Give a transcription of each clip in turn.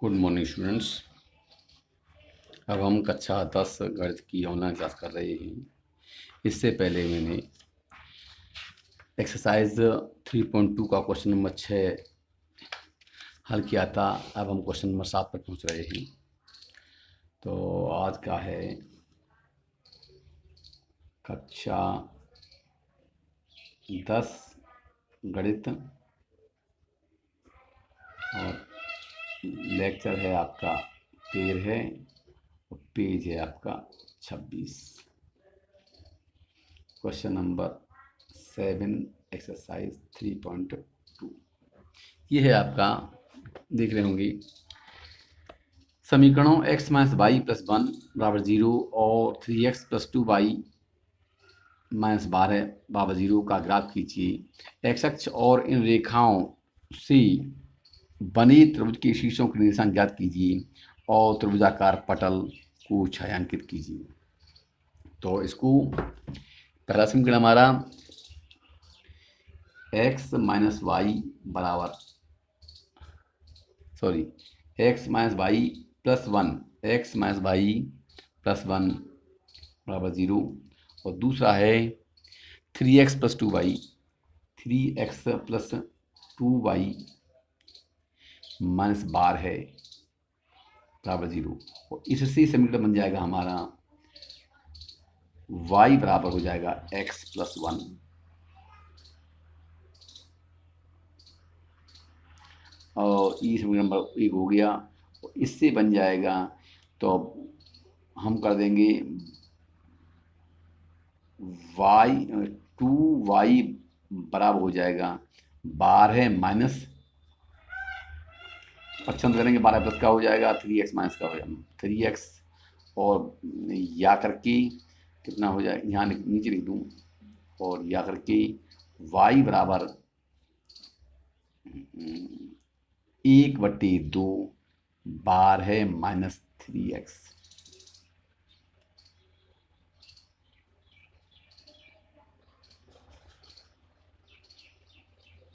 Good morning students. अब हम कक्षा 10 गणित की ऑनलाइन क्लास कर रहे हैं। इससे पहले मैंने एक्सरसाइज 3.2 का क्वेश्चन नंबर 6 हल किया था। अब हम क्वेश्चन नंबर 7 पर पहुंच रहे हैं। तो आज का है कक्षा 10 गणित और लेक्चर है आपका 13 और पेज है आपका 26। क्वेश्चन नंबर 7 एक्सरसाइज 3.2 ये है आपका, देख रहे होंगे। समीकरणों x माइनस वाई प्लस 1 बराबर 0 और 3x प्लस 2y माइनस 12 बराबर 0 का ग्राफ खींचिए। x अक्ष और इन रेखाओं से बने त्रिभुज के शीर्षों के निर्देशांक ज्ञात कीजिए और त्रिभुजाकार पटल को छायांकित कीजिए। तो इसको पहला समीकरण हमारा x माइनस वाई बराबर x minus y plus 1 x minus y plus 1 बराबर 0 और दूसरा है 3x plus 2y 3x plus 2y minus 12 है बराबर 0 और इससे समीकरण बन जाएगा हमारा y बराबर हो जाएगा x प्लस 1 और ई समीकरण नंबर 1 हो गया। इससे बन जाएगा तो हम कर देंगे y बराबर हो जाएगा 12 माइनस पक्षांतर करेंगे 12 प्लस का हो जाएगा 3x माइनस का हो जाएगा 3x और या करके कितना हो जाएगा, यहाँ नीचे लिख दूँ और या करके y बराबर 1/2 12 माइनस 3x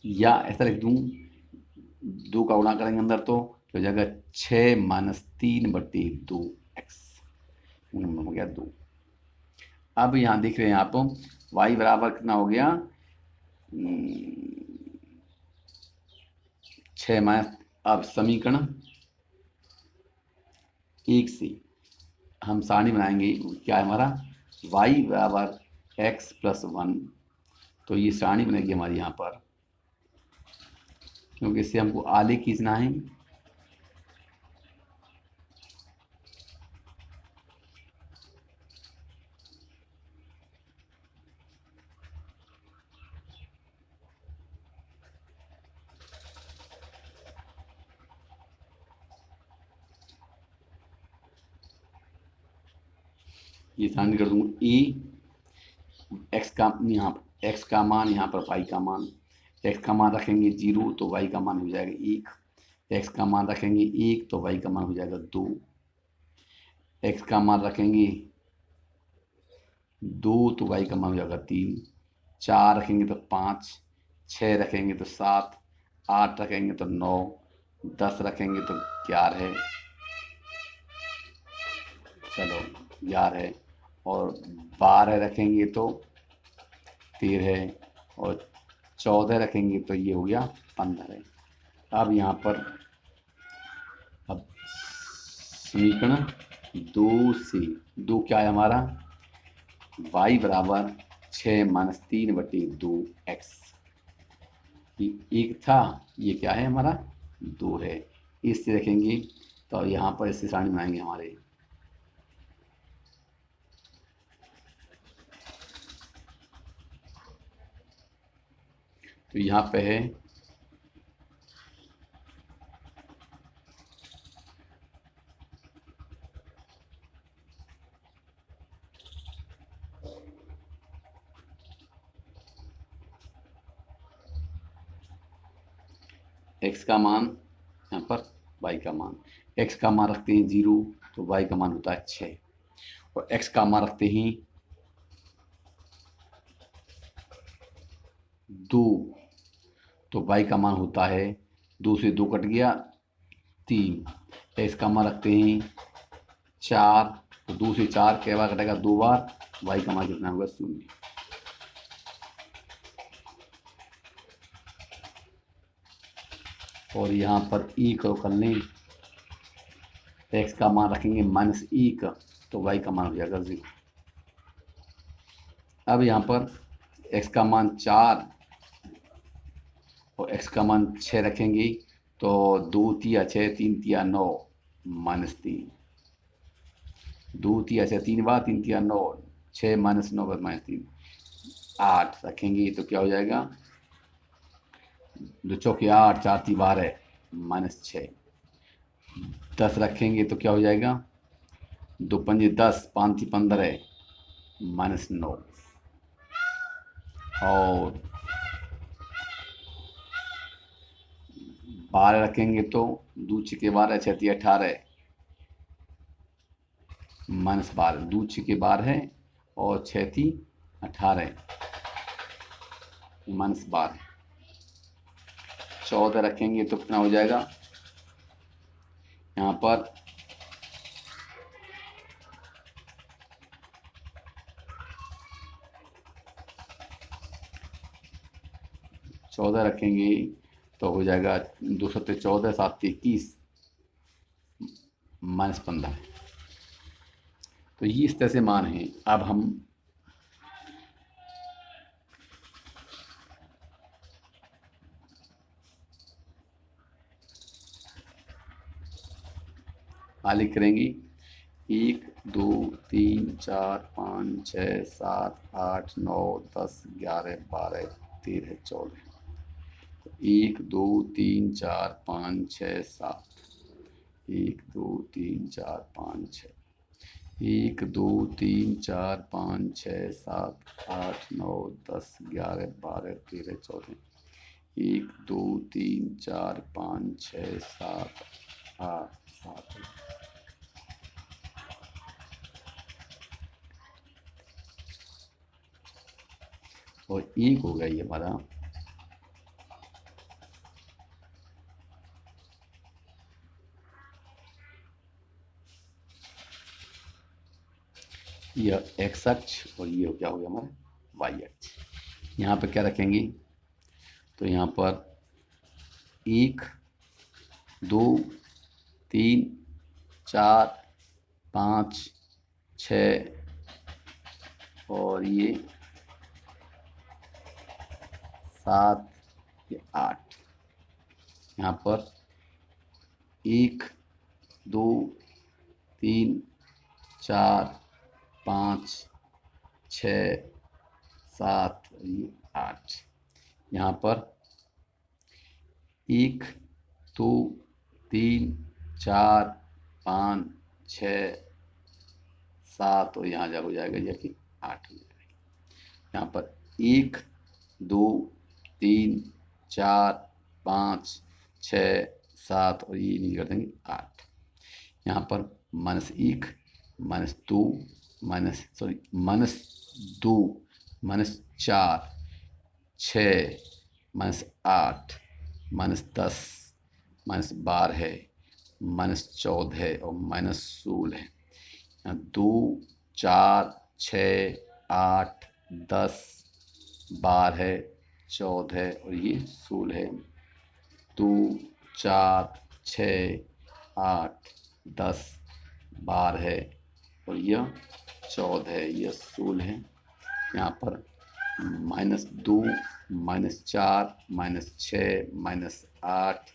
या ऐसा लिख दूँ 2 का गुणा करेंगे अंदर तो हो जाएगा 6 माइनस 3/2x हो गया 2। अब यहाँ देख रहे हैं आप y बराबर कितना हो गया 6 माइनस। अब समीकरण 1 से हम सारणी बनाएंगे। क्या है हमारा y बराबर x प्लस 1। तो ये सारणी बनेगी हमारी यहाँ पर, क्योंकि इससे हमको आलेख खींचना है। ये सारणी कर दूंगा a x का यहाँ x का मान, यहाँ पर y का मान। x का मान रखेंगे 0 तो y का मान हो जाएगा 1। x का मान रखेंगे 1 तो y का मान हो जाएगा 2। x का मान रखेंगे 2 तो y का मान हो जाएगा 3। 4 रखेंगे तो 5, 6 रखेंगे तो 7, 8 रखेंगे तो 9, 10 रखेंगे तो 11। चलो 11 और 12 रखेंगे तो 13 और 14 रखेंगे तो ये हो गया 15। अब यहाँ पर अब समीकरण 2 से 2 क्या है हमारा y बराबर 6 माइनस 3/2x। एक था, ये क्या है हमारा 2 है। इससे रखेंगे तो यहाँ पर इससे सारणी बनाएंगे हमारे। तो यहाँ पे है x का मान, यहाँ पर y का मान। x का मान रखते हैं 0 तो y का मान होता है 6 और x का मान रखते हैं 2 तो y का मान होता है 2 से 2 कट गया 3, एक्स का मान रखते हैं 4, तो 2 से 4 कै बार कटेगा 2 बार, वाई का मान कितना होगा 0। और यहाँ पर ई को कर लें, एक्स का मान रखेंगे -1 का, तो वाई का मान हो जाएगा 0। अब यहाँ पर एक्स का मान 4 और एक्स का मान 6 रखेंगे, तो 2 तिया 6, 3 तिया 9, -3, 2 तिया 6 3 बार, 3 तिया 9, 6 -9 पर -3, 8 रखेंगे तो क्या हो जाएगा, 2 चौके 8, 4 ती 12, -6, 10 रखेंगे तो क्या हो जाएगा, 2 पंजे 10, 5 ती 15, -9, और 12 रखेंगे तो 2 छिके 12, 6 ती 18, -12, 2 छिके 12 और 6 ती 18, -12, 14 रखेंगे तो कितना हो जाएगा, यहाँ पर 14 रखेंगे तो हो जाएगा 2 सत्ते 14, 7 21, -15। तो ये इस तरह से मान है। अब हम आगे करेंगे, 1 2 3 4 5 6 7 8 9 10 11 12 13 14, 1 2 3 4 5 6 7, 1 2 3 4 5 6, 1 2 3 4 5 6 7 8 9 10 11 12 13 14, 1 2 3 4 5 6 7 8 7, और 1 हो गया ये हमारा। यह एक्स अक्ष और ये क्या हो गया हमारा वाई अक्ष। यहाँ पे क्या रखेंगे, तो यहाँ पर 1 2 3 4 5 6 और ये 7 ये 8, यहाँ पर 1 2 3 4 5 6 7 ये 8, यहाँ पर 1 2 3 4 5 6 7 और यहाँ जा हो जाएगा ये कि 8 हो जाएगा। यहाँ पर 1 2 3 4 5 6 7 और ये नहीं कर देंगे 8, यहाँ पर -1 -2 -2 -4 6 -8 -10 -12 -14 और -16, 2 4 6 8 10 12 14 और ये 16, 2 4 6 8 10 12 और यह 14 यह 16, यहाँ पर -2 -4 -6 -8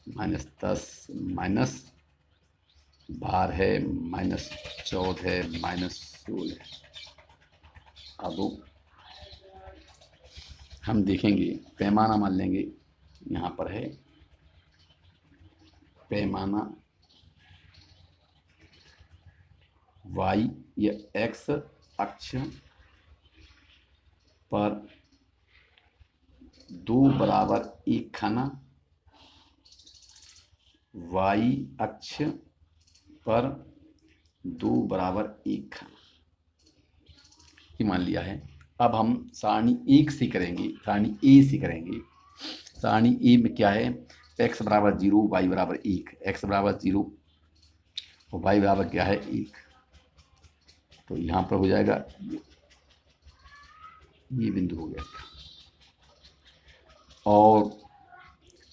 -10 -12 -14 -16। अब हम देखेंगे, पैमाना मान लेंगे, यहाँ पर है पैमाना y या x अक्ष पर 2 बराबर 1 खाना, y अक्ष पर 2 बराबर 1 खाना ये मान लिया है। अब हम सारणी 1 से करेंगे, सारणी ए से करेंगे। सारणी ए में क्या है, एक्स बराबर 0, वाई बराबर 1, एक्स बराबर 0 और वाई बराबर क्या है 1। तो यहाँ पर हो जाएगा ये बिंदु हो गया। और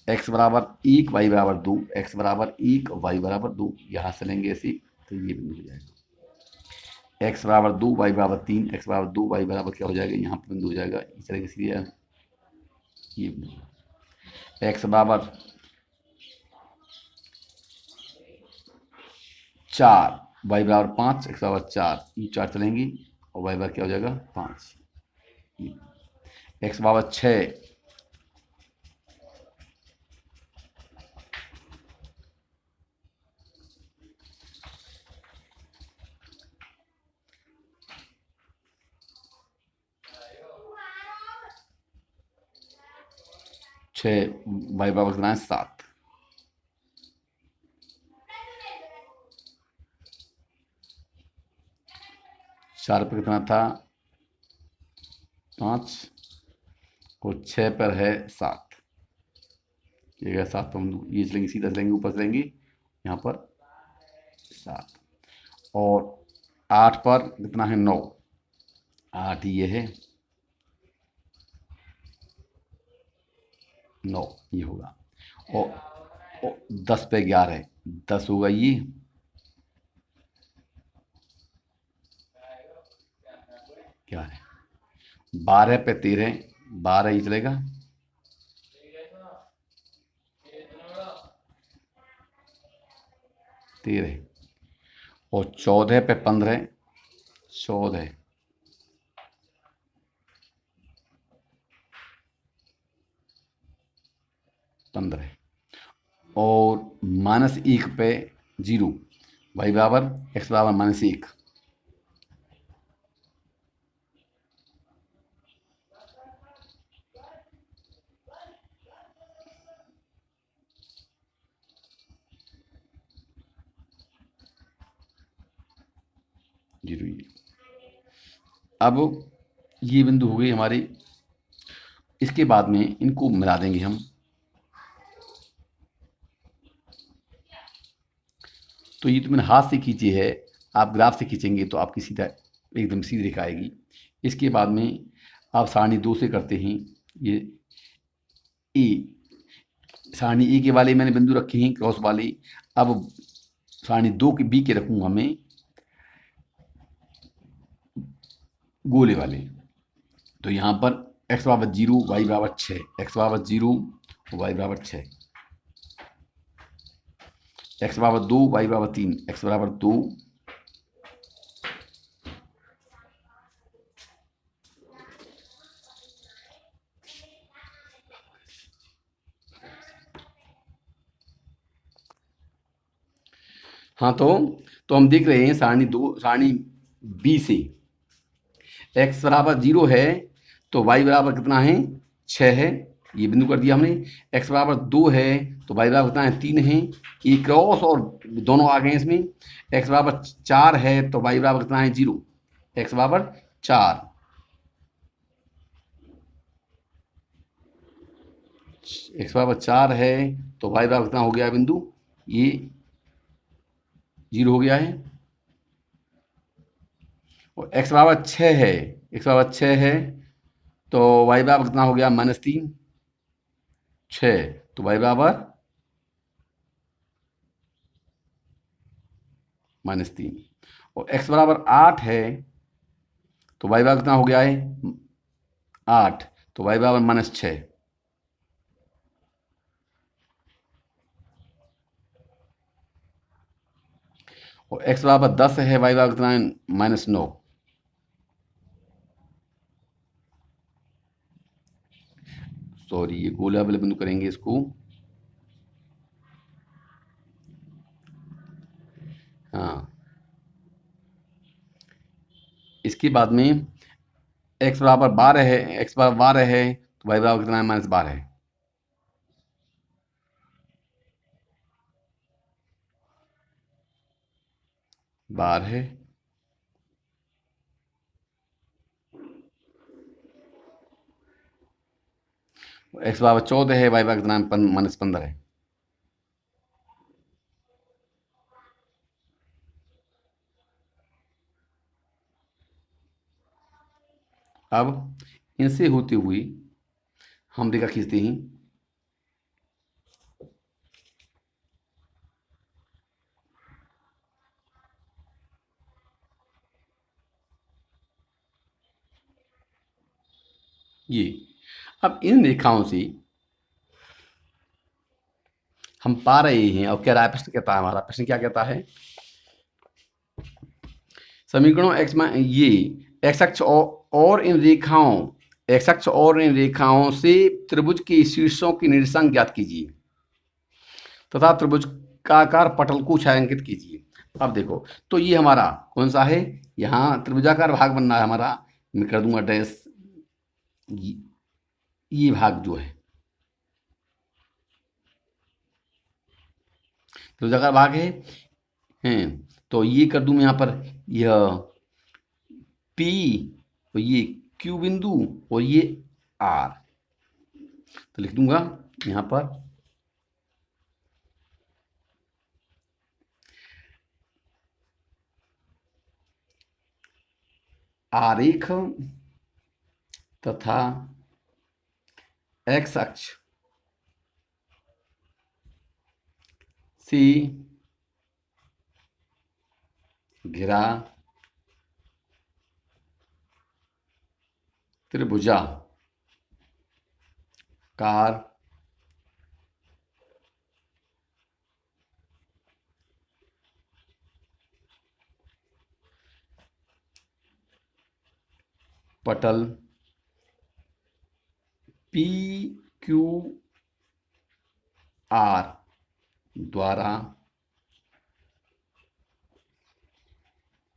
एक्स बराबर 1, वाई बराबर 2, एक्स बराबर 1 वाई बराबर 2, यहाँ से लेंगे ऐसे, तो ये बिंदु हो जाएगा। एक्स बराबर 2, वाई बराबर 3, एक्स बराबर 2, वाई बराबर क्या हो जाएगा, यहाँ पर बिंदु हो जाएगा इस तरह के सीधे ये बिंदु। एक्स बराबर 4, वाई बराबर 5, एक्स बराबर 4, ये 4 चलेंगी और वाई बराबर क्या हो जाएगा 5। एक्स बराबर 6, वाई बराबर कितना है 7। चार पर कितना था 5 और 6 पर है 7, ये 7 तो हम ये चलेंगे सीधा चलेंगे ऊपर चलेंगे यहाँ पर 7 और 8 पर कितना है 9, 8 ये है 9 ये होगा और 10 पे 11, 10 होगा ये 11, 12 पे 13, 12 ये चलेगा 13 और 14 पे 15, 14 15 और -1 पे 0, वाई बराबर एक्स बराबर -1, जीरो ये। अब ये बिंदु हो गई हमारी। इसके बाद में इनको मिला देंगे हम। तो ये तो मैंने हाथ से खींची है, आप ग्राफ से खींचेंगे तो आपकी सीधा एकदम सीधी रेखा आएगी। इसके बाद में आप सारणी 2 से करते हैं। ये ए सारणी ए के वाले मैंने बिंदु रखे हैं क्रॉस वाले। अब सारणी 2 के बी के रखूंगा मैं गोले वाले। तो यहाँ पर x बराबर 0, वाई बराबर 6, एक्स बराबर 0 वाई बराबर 6, एक्स बराबर 2, वाई बराबर 3, एक्स बराबर 2, हाँ तो हम देख रहे हैं सारणी बी से x बराबर 0 है तो y बराबर कितना है 6 है, ये बिंदु कर दिया हमने। x बराबर 2 है तो y बराबर कितना है 3 है, ये क्रॉस और दोनों आ गए इसमें। x बराबर 4 है तो y बराबर कितना है 0, x बराबर 4, x बराबर 4 है तो y बराबर कितना हो गया बिंदु, ये 0 हो गया है। और x बराबर 6 है, x बराबर 6 है तो y बराबर कितना हो गया -3, 6 तो y बराबर -3। और x बराबर 8 है तो y बराबर कितना हो गया है 8 तो y बराबर -6। और x बराबर 10 है, y बराबर कितना है -9। सॉरी ये गोला वाले बिंदु करेंगे इसको। हाँ इसके बाद में x बराबर 12 है, x बराबर 12 है तो y बराबर कितना है -12 है। बार है x बराबर 14 है, y बराबर कितना है -15 है। अब इनसे होते हुए हम रेखा खींचते हैं। ये अब इन रेखाओं से हम पा रहे हैं, और कह रहा है, प्रश्न कहता है, हमारा प्रश्न क्या कहता है, समीकरणों ये एक्स अक्ष और इन रेखाओं एक्स अक्ष और इन रेखाओं से त्रिभुज के शीर्षों की निर्देशांक ज्ञात कीजिए तथा त्रिभुज का आकार पटल को छायांकित कीजिए। अब देखो, तो ये हमारा कौन सा है, यहाँ त्रिभुजाकार भाग बनना है हमारा, मैं कर दूंगा डैश, ये भाग जो है त्रिभुजाकार भाग है। तो ये कर दूं मैं यहाँ पर, यह P और ये Q बिंदु और ये R, तो लिख दूंगा यहाँ पर आरेख तथा एक्स अक्ष से घिरा त्रिभुजाकार पटल PQR द्वारा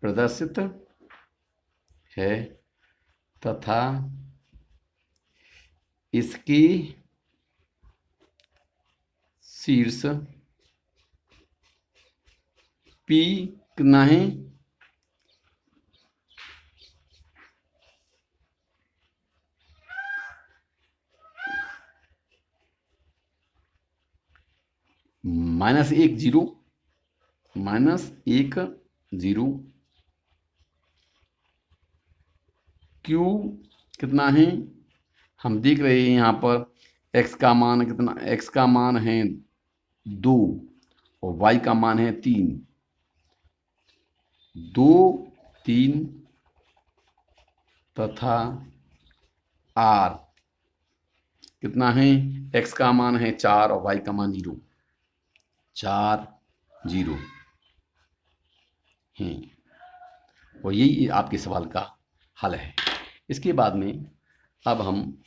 प्रदर्शित है तथा इसके शीर्ष P कितना है, -1 0 Q कितना है, हम देख रहे हैं यहाँ पर x का मान कितना, x का मान है 2 और y का मान है 3, 2 3 तथा r कितना है, x का मान है 4 और y का मान 0, 4 0 है। और यही आपके सवाल का हल है। इसके बाद में अब हम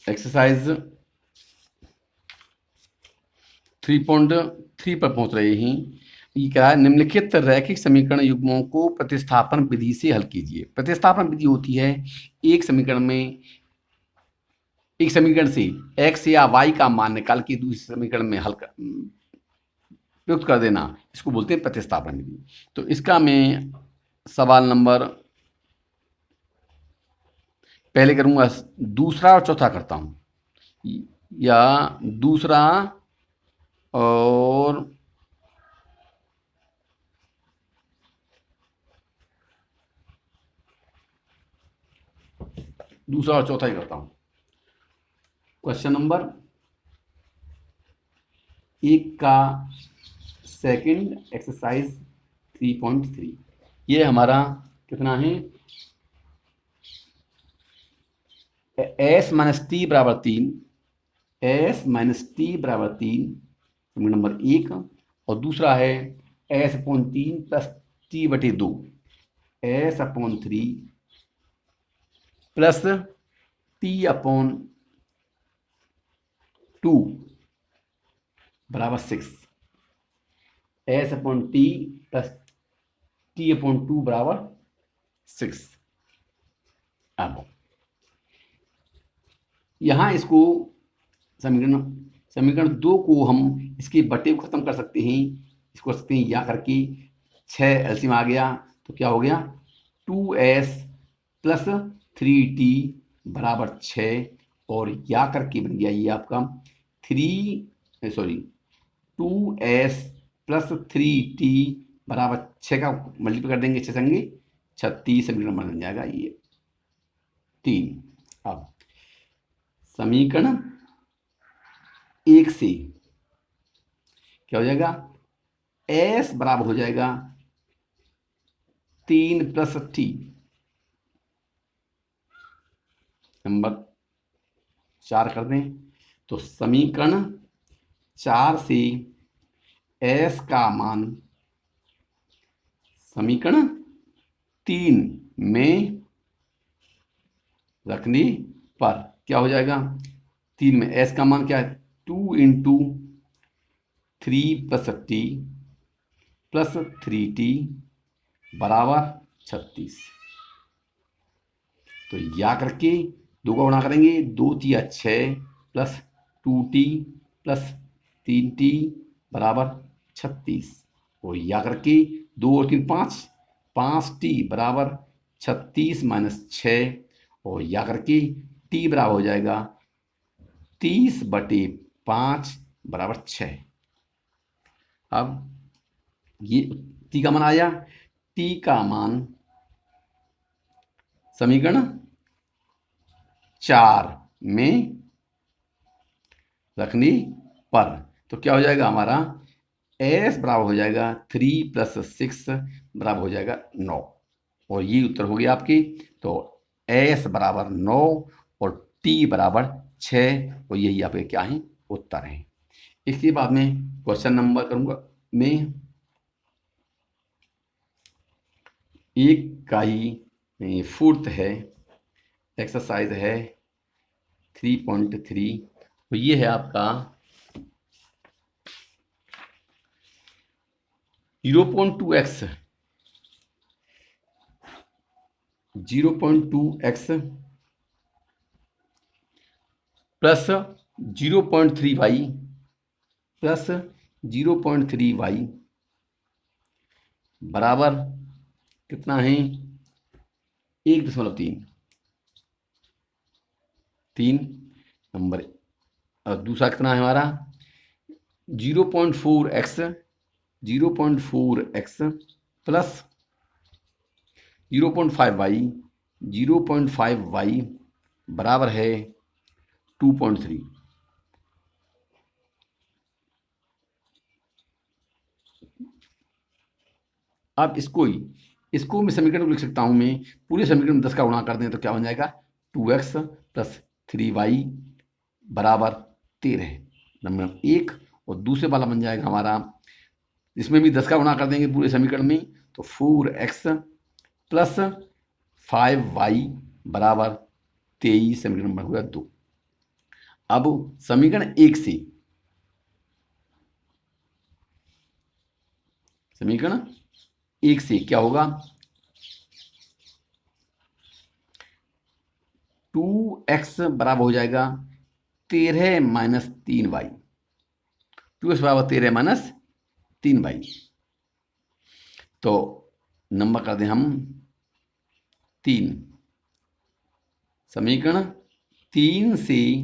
एक्सरसाइज 3.3 पर पहुंच रहे हैं। ये क्या है, निम्नलिखित रैखिक समीकरण युग्मों को प्रतिस्थापन विधि से हल कीजिए। प्रतिस्थापन विधि होती है एक समीकरण से x या y का मान निकाल के दूसरे समीकरण में हल कर प्रयुक्त कर देना, इसको बोलते हैं प्रतिस्थापन विधि। तो इसका मैं सवाल नंबर पहले करूंगा, दूसरा और चौथा करता हूं, या दूसरा और चौथा ही करता हूं। क्वेश्चन नंबर 1 का सेकंड, एक्सरसाइज 3.3, ये हमारा कितना है, s - t बराबर 3, समीकरण नंबर 1, और दूसरा है s/3 + t/2, s/3 + t/2 बराबर 6, s/t + t/2 बराबर 6। अब यहाँ इसको समीकरण 2 को हम इसके बटे को खत्म कर सकते हैं, इसको कर सकते हैं या करके 6 एलसीएम आ गया तो क्या हो गया 2s प्लस 3t बराबर 6 और या करके बन गया ये आपका 2s प्लस 3t बराबर 6 का मल्टीप्लाई कर देंगे 6 संगे 36 समीकरण नंबर बन जाएगा ये 3। अब समीकरण 1 से क्या हो जाएगा s बराबर हो जाएगा 3 प्लस t नंबर 4 कर दें तो समीकरण 4 से s का मान समीकरण 3 में रखने पर क्या हो जाएगा 3 में s का मान क्या है 2 into 3 plus t plus 3t बराबर 36। तो या करके 2 का गुणा करेंगे 2 तिया 6 प्लस 2t प्लस 3t बराबर 36 और या करके 2 और 3 5t बराबर 36 माइनस 6 और या करके t बराबर हो जाएगा 30/5 बराबर 6। अब ये t का मान आया, t का मान समीकरण 4 में रखने पर तो क्या हो जाएगा हमारा s बराबर हो जाएगा 3 प्लस 6 बराबर हो जाएगा 9 और ये उत्तर हो गया आपकी। तो s बराबर 9 और t बराबर 6 और यही आपके क्या है उत्तर है। इसके बाद में क्वेश्चन नंबर करूंगा मैं एक का ही फोर्थ है, एक्सरसाइज है 3.3 तो ये है आपका 0.2x plus 0.3y plus 0.3y बराबर कितना है 1.3 नंबर। और दूसरा कितना है हमारा 0.4x प्लस 0.5y बराबर है 2.3। अब इसको मैं समीकरण को लिख सकता हूं, मैं पूरे समीकरण में 10 का गुणा कर दें तो क्या बन जाएगा 2x प्लस 3y बराबर 13 नंबर 1 और दूसरे वाला बन जाएगा हमारा इसमें भी 10 का गुणा कर देंगे पूरे समीकरण में तो 4x प्लस 5y बराबर 23 समीकरण नंबर हुआ 2। अब समीकरण 1 से क्या होगा 2x बराबर हो जाएगा 13 माइनस 3y 2x बराबर 13 माइनस 3y तो नंबर कर दें हम 3। समीकरण 3 से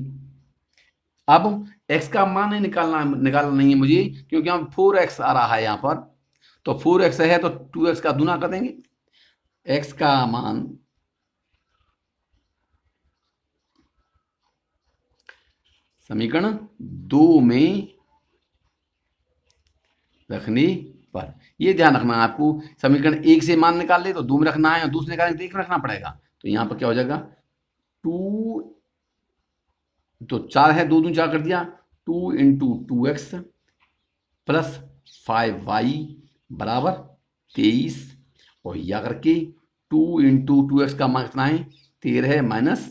अब x का मान निकालना नहीं है मुझे क्योंकि हम 4x आ रहा है यहाँ पर तो 4x है तो 2x का दूना कर देंगे। x का मान समीकरण 2 में रखने पर ये ध्यान रखना है आपको समीकरण 1 से मान निकाल ले तो 2 में रखना है और दूसरे निकालने तो 1 में रखना पड़ेगा। तो यहाँ पर क्या हो जाएगा 2 तो 4 है 2 दूनी 4 कर दिया 2 इंटू 2x प्लस 5y बराबर 23 और या करके 2 इंटू 2x का मान कितना है 13 माइनस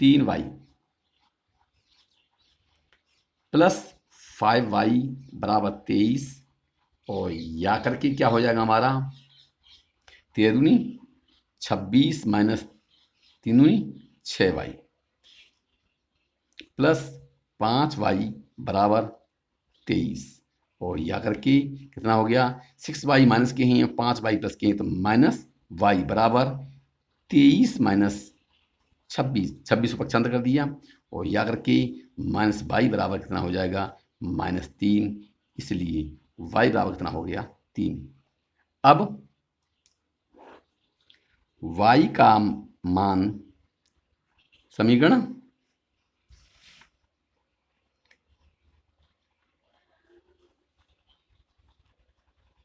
3y प्लस 5y बराबर 23 और या करके क्या हो जाएगा हमारा 13 दूनी 26 माइनस 3 दूनी 6y प्लस 5y बराबर 23, और यह करके कितना हो गया, 6y माइनस के हैं 5y प्लस के हैं तो माइनस y बराबर 23 माइनस 26 को पक्षांतर कर दिया, और यह करके माइनस y बराबर कितना हो जाएगा, -3, इसलिए y बराबर कितना हो गया, 3। अब y का मान समीकरण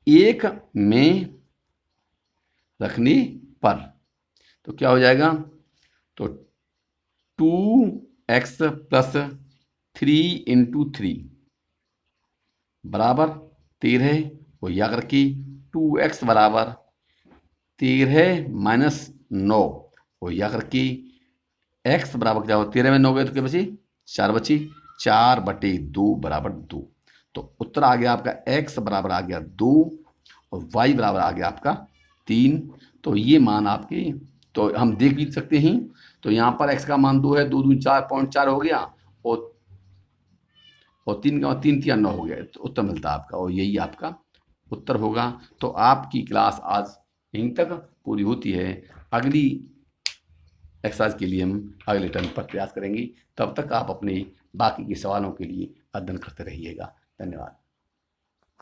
एक में रखने पर तो क्या हो जाएगा, तो 2x प्लस 3 इंटू 3 बराबर 13, और या करके 2x बराबर 13 माइनस 9, और या करके x बराबर क्या हो, 13 में 9 गए तो क्या बची, 4 बची, 4/2 बराबर 2। तो उत्तर आ गया आपका x बराबर आ गया 2 और y बराबर आ गया आपका 3। तो ये मान आपके, तो हम देख भी सकते हैं, तो यहाँ पर x का मान 2 है, 2 दूनी 4.4 हो गया, और 3 का 3 3 9 हो गया, तो उत्तर मिलता है आपका, और यही आपका उत्तर होगा। तो आपकी क्लास आज यहीं तक पूरी होती है। अगली एक्सरसाइज के लिए हम अगले टर्म पर प्रयास करेंगे। तब तक आप अपने बाकी के सवालों के लिए अध्ययन करते रहिएगा। धन्यवाद।